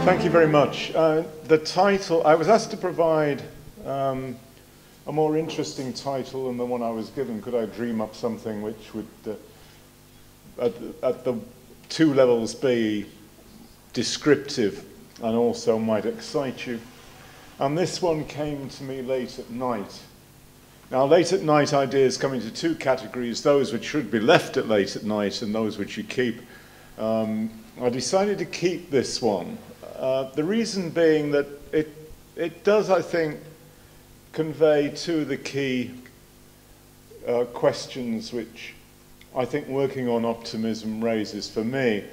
Thank you very much. The title, I was asked to provide a more interesting title than the one I was given. Could I dream up something which would, at the two levels, be descriptive and also might excite you? And this one came to me late at night. Now, late at night ideas come into two categories, those which should be left at late at night and those which you keep. I decided to keep this one. The reason being that it does, I think, convey two of the key questions which I think working on optimism raises for me.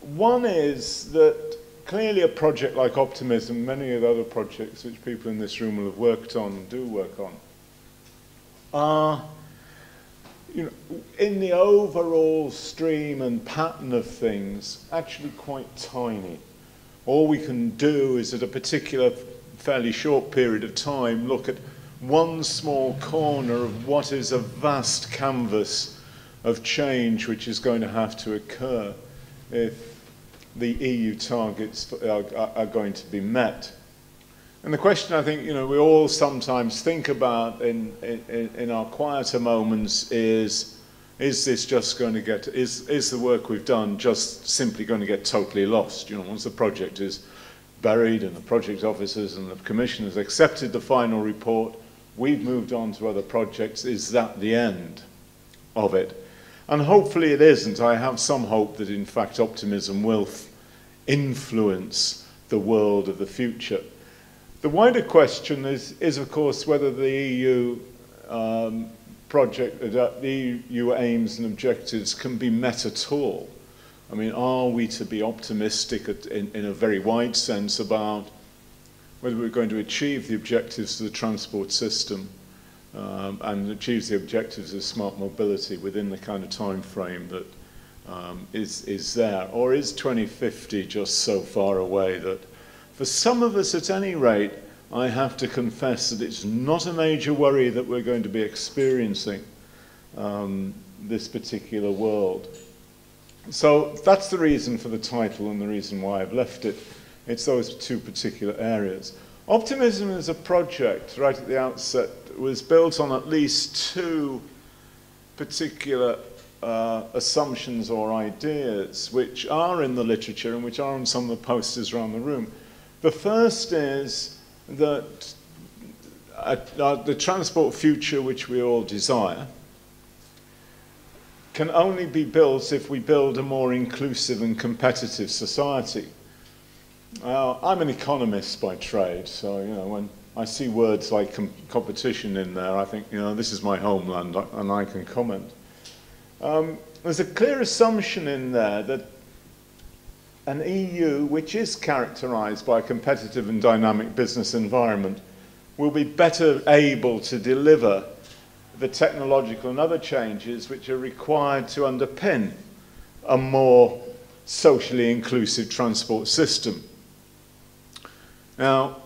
One is that clearly a project like optimism, many of the other projects which people in this room will have worked on and do work on, are, in the overall stream and pattern of things, actually quite tiny. All we can do is at a particular fairly short period of time look at one small corner of what is a vast canvas of change which is going to have to occur if the EU targets are going to be met. And the question I think we all sometimes think about in our quieter moments is this just going to get, is the work we've done just simply going to get totally lost? Once the project is buried and the project officers and the commissioners accepted the final report, we've moved on to other projects, is that the end of it? And hopefully it isn't. I have some hope that in fact optimism will influence the world of the future. The wider question is of course whether the EU project, the EU aims and objectives can be met at all. I mean, are we to be optimistic in a very wide sense about whether we're going to achieve the objectives of the transport system and achieve the objectives of smart mobility within the kind of time frame that is there? Or is 2050 just so far away that for some of us at any rate, I have to confess that it's not a major worry that we're going to be experiencing this particular world. So that's the reason for the title and the reason why I've left it. It's those two particular areas. Optimism as a project, right at the outset, was built on at least two particular assumptions or ideas which are in the literature and which are on some of the posters around the room. The first is that the transport future which we all desire can only be built if we build a more inclusive and competitive society. I'm an economist by trade, so when I see words like competition in there, I think this is my homeland and I can comment. There's a clear assumption in there that an EU which is characterized by a competitive and dynamic business environment will be better able to deliver the technological and other changes which are required to underpin a more socially inclusive transport system. Now,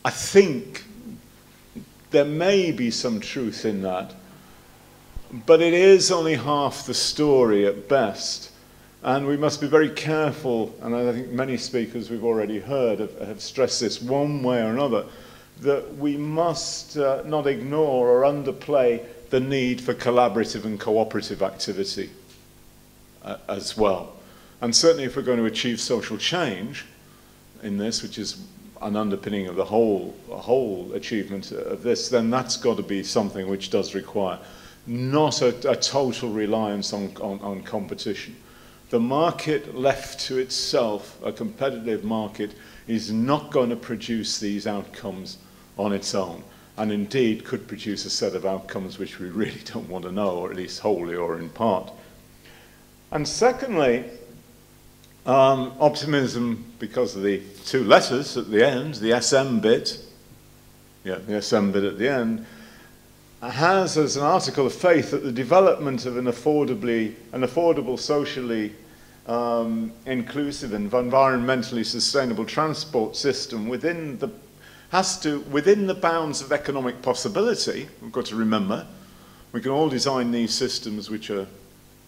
I think there may be some truth in that, but it is only half the story at best. And we must be very careful, and I think many speakers we've already heard have stressed this one way or another, that we must not ignore or underplay the need for collaborative and cooperative activity as well. And certainly if we're going to achieve social change in this, which is an underpinning of the whole achievement of this, then that's got to be something which does require not a total reliance on competition. The market left to itself, a competitive market, is not going to produce these outcomes on its own, and indeed could produce a set of outcomes which we really don't want to know, or at least wholly or in part. And secondly, optimism, because of the two letters at the end, the SM bit, the SM bit at the end, has as an article of faith that the development of an affordable, socially inclusive and environmentally sustainable transport system within the bounds of economic possibility. We've got to remember, we can all design these systems which are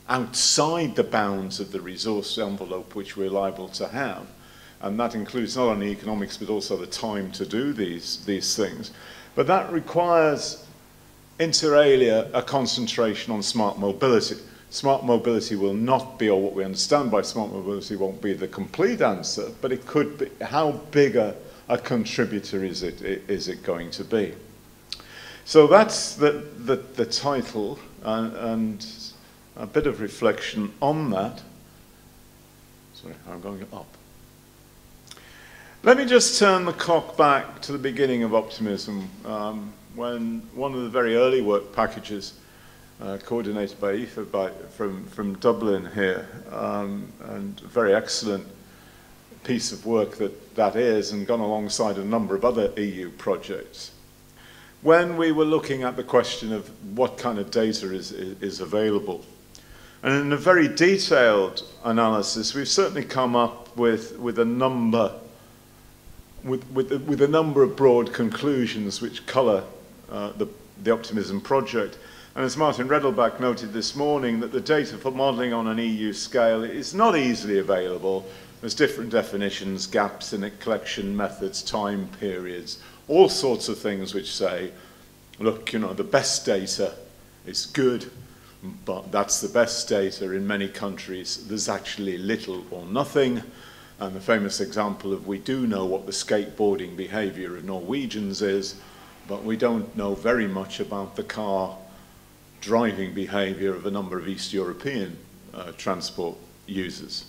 outside the bounds of the resource envelope which we're liable to have. and that includes not only economics but also the time to do these things. But that requires, inter alia, a concentration on smart mobility. Smart mobility will not be, or what we understand by smart mobility won't be the complete answer, but it could be. How big a contributor is it going to be? So that's the title, and a bit of reflection on that. Sorry, I'm going up. Let me just turn the clock back to the beginning of optimism, when one of the very early work packages, coordinated by Aoife from Dublin here, and a very excellent piece of work that is, and gone alongside a number of other EU projects. When we were looking at the question of what kind of data is available. And in a very detailed analysis, we've certainly come up with a number of broad conclusions which colour the Optimism project. And as Martin Redelbach noted this morning, that the data for modelling on an EU scale is not easily available. There's different definitions, gaps in it, collection methods, time periods, all sorts of things which say, look, you know, the best data is good, but that's the best data. In many countries, there's actually little or nothing. And the famous example of, we do know what the skateboarding behaviour of Norwegians is, but we don't know very much about the car driving behaviour of a number of East European transport users.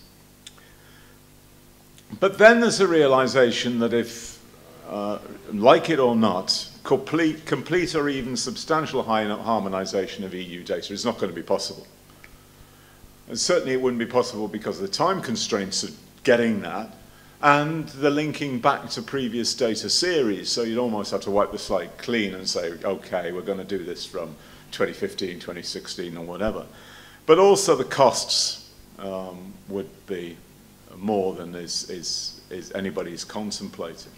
But then there's a realisation that if, like it or not, complete or even substantial harmonisation of EU data is not going to be possible. And certainly it wouldn't be possible because of the time constraints of getting that, and the linking back to previous data series. So you'd almost have to wipe the slate clean and say, okay, we're going to do this from 2015, 2016, or whatever. But also the costs would be more than is anybody's contemplating.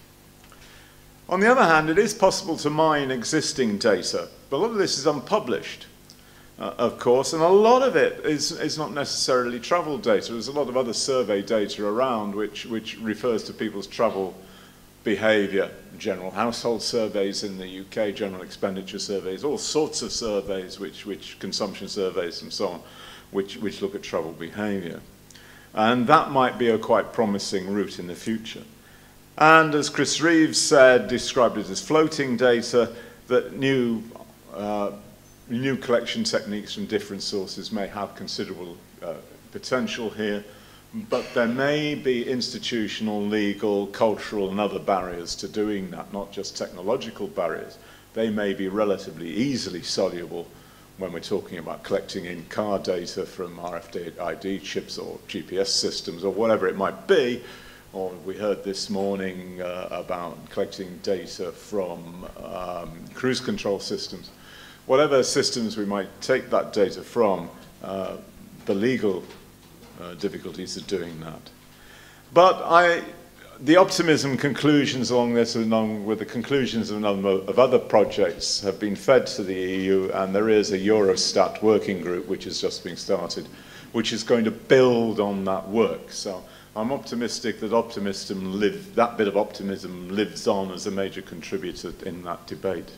On the other hand, it is possible to mine existing data, but a lot of this is unpublished, of course, and a lot of it is not necessarily travel data. There's a lot of other survey data around which refers to people's travel behaviour, general household surveys in the UK, general expenditure surveys, all sorts of surveys, which consumption surveys and so on, which look at travel behaviour. And that might be a quite promising route in the future. And as Chris Reeves said, described it as floating data, that new collection techniques from different sources may have considerable potential here, but there may be institutional, legal, cultural and other barriers to doing that, not just technological barriers. They may be relatively easily soluble when we're talking about collecting in-car data from RFID chips or GPS systems or whatever it might be. Or we heard this morning about collecting data from cruise control systems. Whatever systems we might take that data from, the legal difficulties of doing that. But the optimism conclusions along this, along with the conclusions of a number of other projects, have been fed to the EU, and there is a Eurostat working group which has just been started, which is going to build on that work. So I'm optimistic that that bit of optimism lives on as a major contributor in that debate.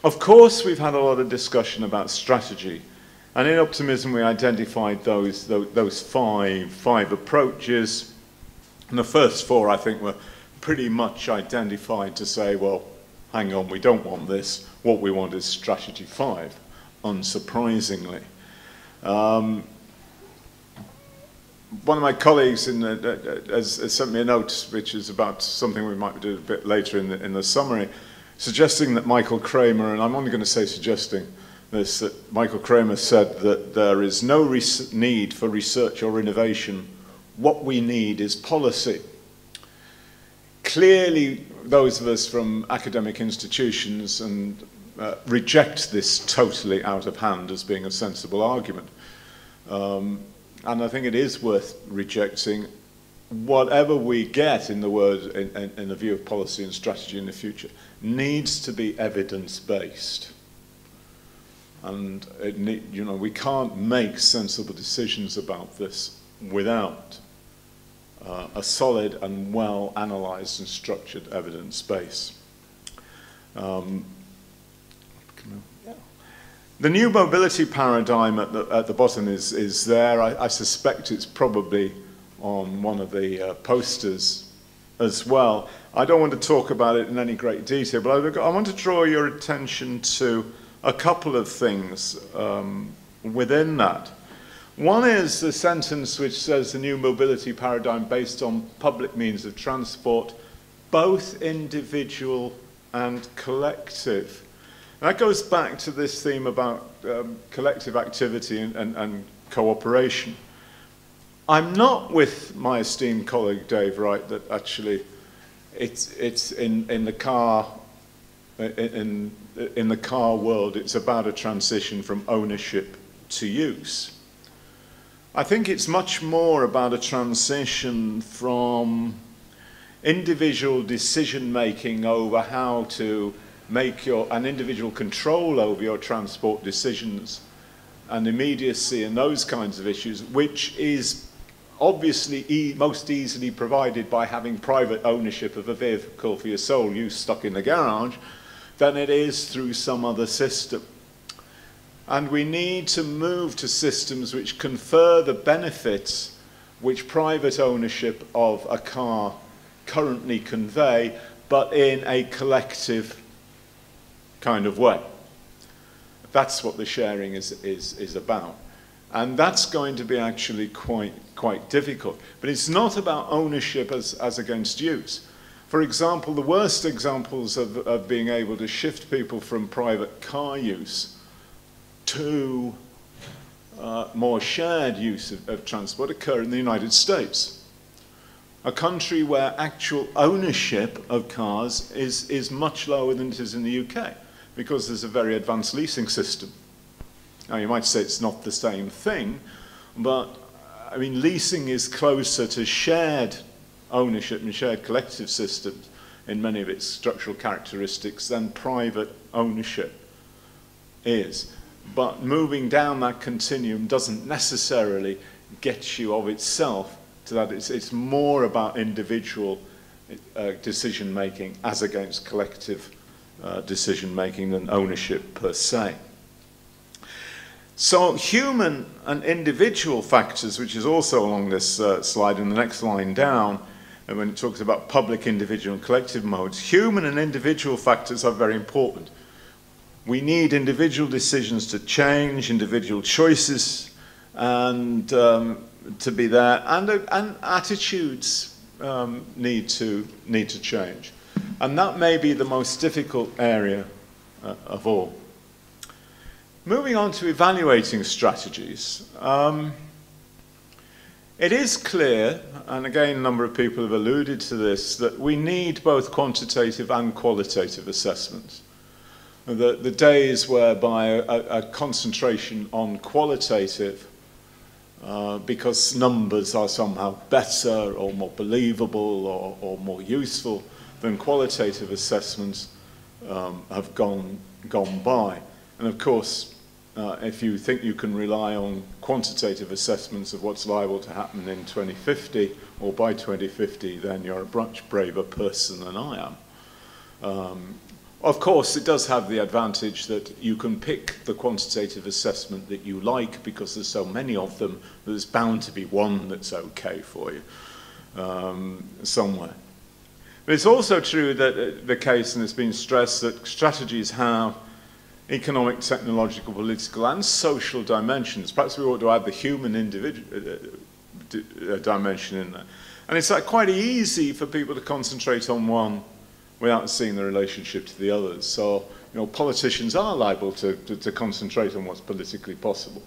Of course, we've had a lot of discussion about strategy. And in optimism, we identified those five approaches. And the first four, I think, were pretty much identified to say, well, hang on, we don't want this. What we want is strategy 5, unsurprisingly. One of my colleagues has sent me a note, which is about something we might do a bit later in the summary, suggesting that Michael Kramer, and I'm only going to say suggesting this, that Michael Kramer said that there is no need for research or innovation. What we need is policy. Clearly, those of us from academic institutions reject this totally out of hand as being a sensible argument. And I think it is worth rejecting. Whatever we get in the view of policy and strategy in the future needs to be evidence-based. And we can't make sensible decisions about this without a solid and well analysed and structured evidence base. The new mobility paradigm at the bottom is there. I suspect it's probably on one of the posters as well. I don't want to talk about it in any great detail, but I want to draw your attention to a couple of things within that. One is the sentence which says the new mobility paradigm based on public means of transport, both individual and collective. And that goes back to this theme about collective activity and cooperation. I'm not with my esteemed colleague Dave Wright that actually it's in the car in the car world, it's about a transition from ownership to use. I think it's much more about a transition from individual decision making over how to make an individual control over your transport decisions and immediacy and those kinds of issues, which is obviously most easily provided by having private ownership of a vehicle for your sole use stuck in the garage, than it is through some other system. And we need to move to systems which confer the benefits which private ownership of a car currently convey, but in a collective kind of way. That's what the sharing is about. And that's going to be actually quite difficult. But it's not about ownership as against use. For example, the worst examples of being able to shift people from private car use to more shared use of transport occur in the United States, a country where actual ownership of cars is much lower than it is in the UK, because there's a very advanced leasing system. Now, you might say it's not the same thing, but I mean, leasing is closer to shared ownership and shared collective systems in many of its structural characteristics than private ownership is. But moving down that continuum doesn't necessarily get you of itself to that. It's more about individual decision making as against collective decision making than ownership per se. So human and individual factors, which is also along this slide in the next line down, and when it talks about public, individual and collective modes, human and individual factors are very important. We need individual decisions to change, individual choices, and to be there, and attitudes need to change. And that may be the most difficult area of all. Moving on to evaluating strategies. It is clear, and again a number of people have alluded to this, that we need both quantitative and qualitative assessments. The days whereby a concentration on qualitative, because numbers are somehow better or more believable or more useful than qualitative assessments, have gone by. And of course, if you think you can rely on quantitative assessments of what's liable to happen in 2050 or by 2050, then you're a much braver person than I am. Of course, it does have the advantage that you can pick the quantitative assessment that you like because there's so many of them, there's bound to be one that's okay for you somewhere. But it's also true that the case, and it's been stressed, that strategies have economic, technological, political and social dimensions. Perhaps we ought to add the human individual dimension in there. And it's quite easy for people to concentrate on one without seeing the relationship to the others. So, you know, politicians are liable to concentrate on what's politically possible.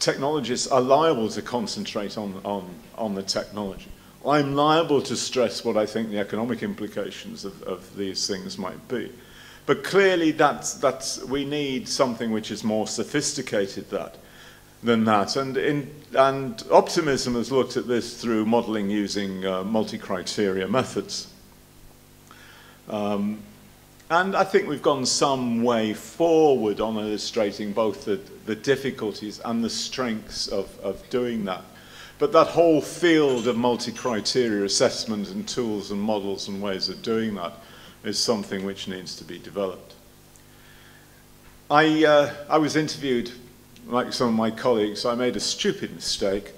Technologists are liable to concentrate on the technology. I'm liable to stress what I think the economic implications of these things might be. But clearly we need something which is more sophisticated than that. And optimism has looked at this through modelling using multi-criteria methods. And I think we've gone some way forward on illustrating both the difficulties and the strengths of doing that. But that whole field of multi-criteria assessment and tools and models and ways of doing that is something which needs to be developed. I was interviewed, like some of my colleagues. I made a stupid mistake.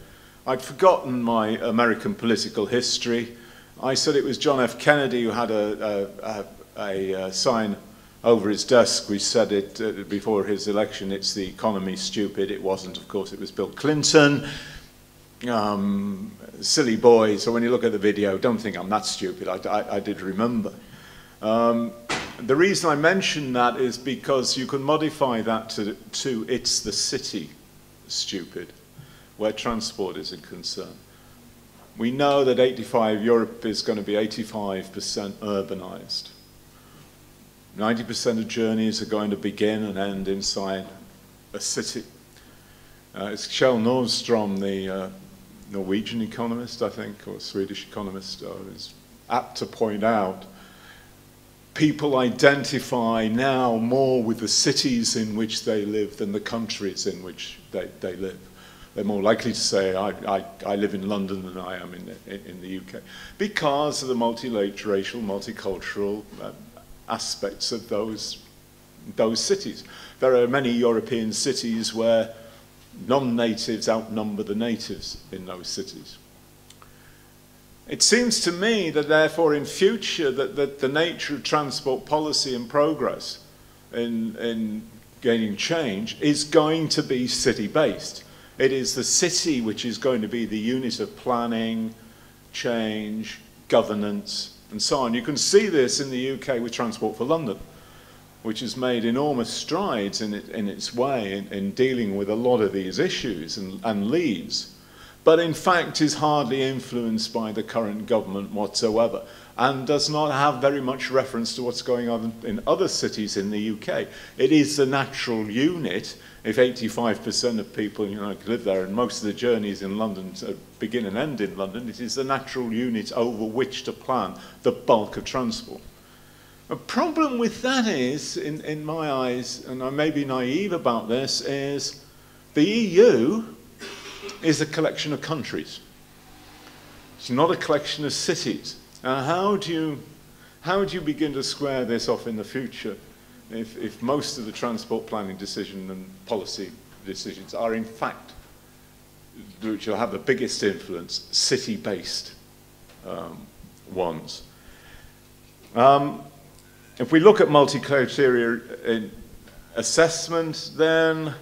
I'd forgotten my American political history. I said it was John F. Kennedy who had a sign over his desk. We said it before his election, it's the economy, stupid. It wasn't, of course, it was Bill Clinton. Silly boy. So when you look at the video, don't think I'm that stupid. I did remember. The reason I mention that is because you can modify that to it's the city, stupid, where transport is a concern. We know that Europe is going to be 85% urbanized. 90% of journeys are going to begin and end inside a city. It's Kjell Nordstrom, the Norwegian economist, I think, or Swedish economist, is apt to point out people identify now more with the cities in which they live than the countries in which they live. They're more likely to say, I live in London than I am in the UK, because of the multiracial, multicultural aspects of those cities. There are many European cities where non-natives outnumber the natives in those cities. It seems to me that therefore in future that the nature of transport policy and progress in gaining change is going to be city-based. It is the city which is going to be the unit of planning, change, governance, and so on. You can see this in the UK with Transport for London, which has made enormous strides in its way in dealing with a lot of these issues and leads, but in fact is hardly influenced by the current government whatsoever, and does not have very much reference to what's going on in other cities in the UK. It is the natural unit. If 85% of people live there, and most of the journeys in London begin and end in London, it is the natural unit over which to plan the bulk of transport. The problem with that is, in my eyes, and I may be naive about this, is the EU is a collection of countries. It's not a collection of cities. Now, how do you begin to square this off in the future if most of the transport planning decision and policy decisions are in fact, which will have the biggest influence, city-based ones? If we look at multi-criteria assessment, then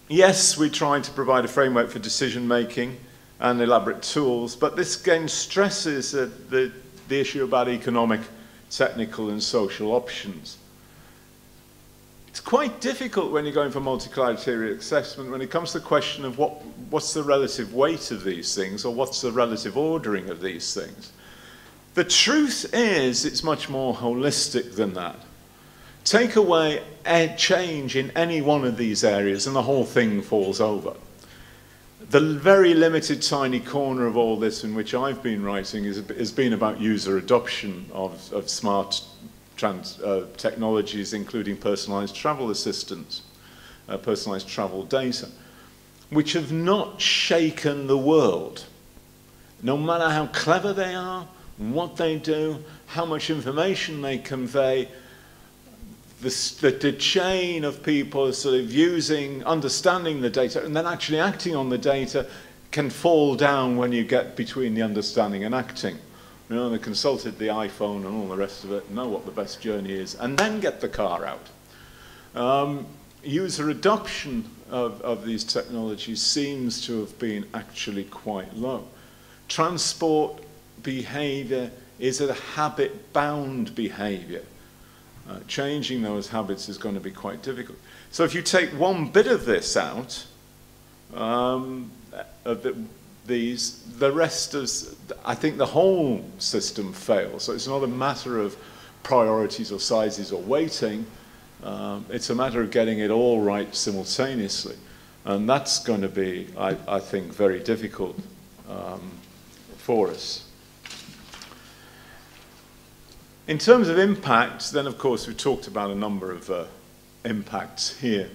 yes, we're trying to provide a framework for decision-making and elaborate tools, but this again stresses the issue about economic, technical, and social options. It's quite difficult when you're going for multi-criteria assessment when it comes to the question of what's the relative weight of these things, or what's the relative ordering of these things. The truth is, it's much more holistic than that. Take away a change in any one of these areas and the whole thing falls over. The very limited tiny corner of all this in which I've been writing has been about user adoption of smart technologies, including personalized travel assistance, personalized travel data, which have not shaken the world. No matter how clever they are, what they do, how much information they convey, the chain of people sort of understanding the data and then actually acting on the data can fall down when you get between the understanding and acting. You know, they consulted the iPhone and all the rest of it, know what the best journey is, and then get the car out. User adoption of these technologies seems to have been actually quite low. Transport behavior is a habit-bound behavior. Changing those habits is going to be quite difficult. So if you take one bit of this out, the rest is, I think the whole system fails. So it's not a matter of priorities or sizes or weighting. It's a matter of getting it all right simultaneously. And that's going to be, I think, very difficult for us. In terms of impacts, then of course we've talked about a number of impacts here.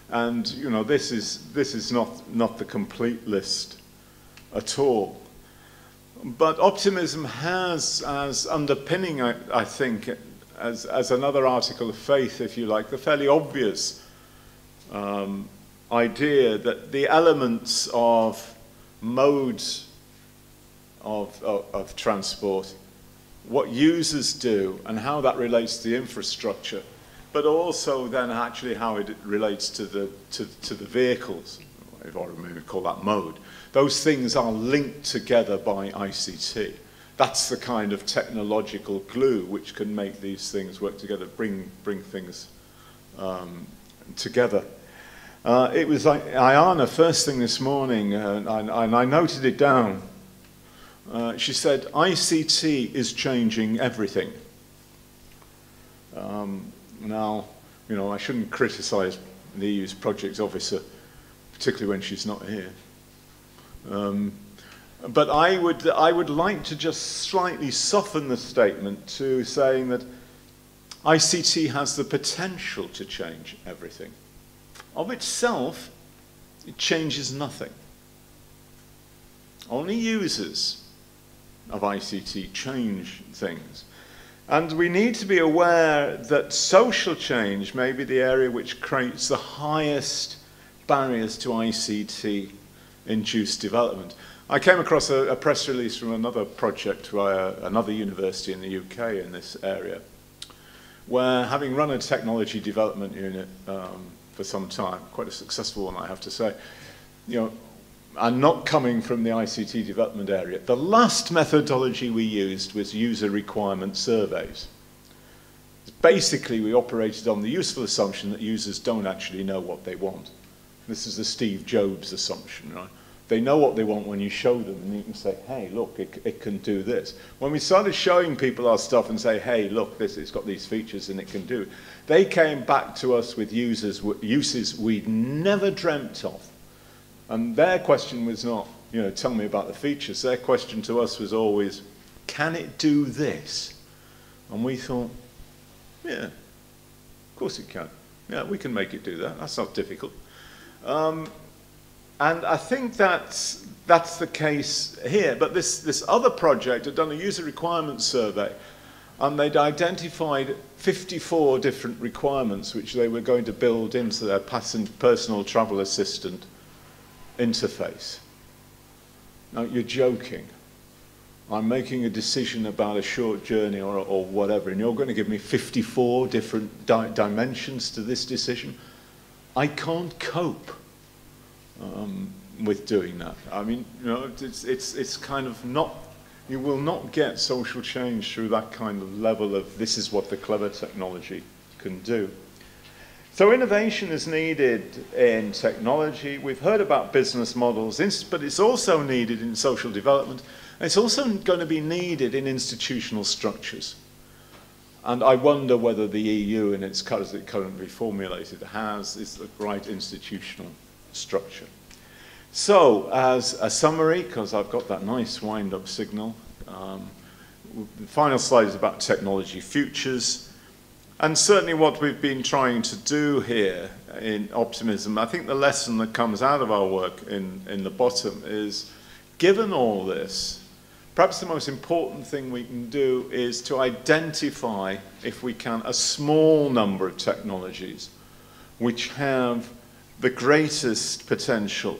And you know, this is not the complete list at all. But optimism has as underpinning, I think, as another article of faith, if you like, the fairly obvious idea that the elements of modes of transport, what users do and how that relates to the infrastructure, but also then actually how it relates to the vehicles, if I may call that mode. Those things are linked together by ICT. That's the kind of technological glue which can make these things work together, bring things together. It was like Ayana, first thing this morning, and I noted it down. She said, ICT is changing everything. Now, you know, I shouldn't criticize the EU's project officer, particularly when she's not here. But I would like to just slightly soften the statement to saying that ICT has the potential to change everything. Of itself, it changes nothing. Only users of ICT change things. And we need to be aware that social change may be the area which creates the highest barriers to ICT-induced development. I came across a press release from another project by another university in the UK in this area, where having run a technology development unit for some time, quite a successful one I have to say, you know, and not coming from the ICT development area, the last methodology we used was user requirement surveys. Basically, we operated on the useful assumption that users don't actually know what they want. This is the Steve Jobs assumption, right? They know what they want when you show them, and you can say, hey, look, it can do this. When we started showing people our stuff and say, hey, look, it's got these features and it can do it, they came back to us with uses we'd never dreamt of. And their question was not, you know, tell me about the features. Their question to us was always, can it do this? And we thought, yeah, of course it can. Yeah, we can make it do that. That's not difficult. And I think that's the case here. But this other project had done a user requirements survey, and they'd identified 54 different requirements which they were going to build into their personal travel assistant interface. Now, you're joking. I'm making a decision about a short journey or whatever, and you're going to give me 54 different dimensions to this decision? I can't cope with doing that. I mean, you know, it's kind of not, you will not get social change through that kind of level of this is what the clever technology can do. So innovation is needed in technology. We've heard about business models, but it's also needed in social development. And it's also going to be needed in institutional structures. And I wonder whether the EU, in its as it currently formulated, is the right institutional structure. So, as a summary, because I've got that nice wind-up signal, the final slide is about technology futures. And certainly what we've been trying to do here in optimism, I think the lesson that comes out of our work in the bottom is, given all this, perhaps the most important thing we can do is to identify, if we can, a small number of technologies which have the greatest potential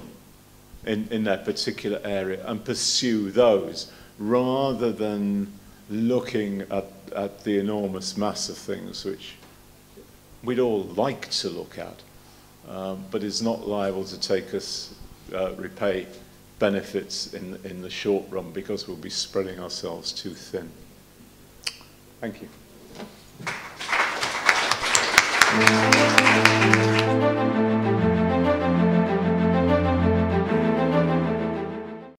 in their particular area and pursue those, rather than looking at the enormous mass of things which we'd all like to look at, but is not liable to take us, repay benefits in the short run, because we'll be spreading ourselves too thin. Thank you.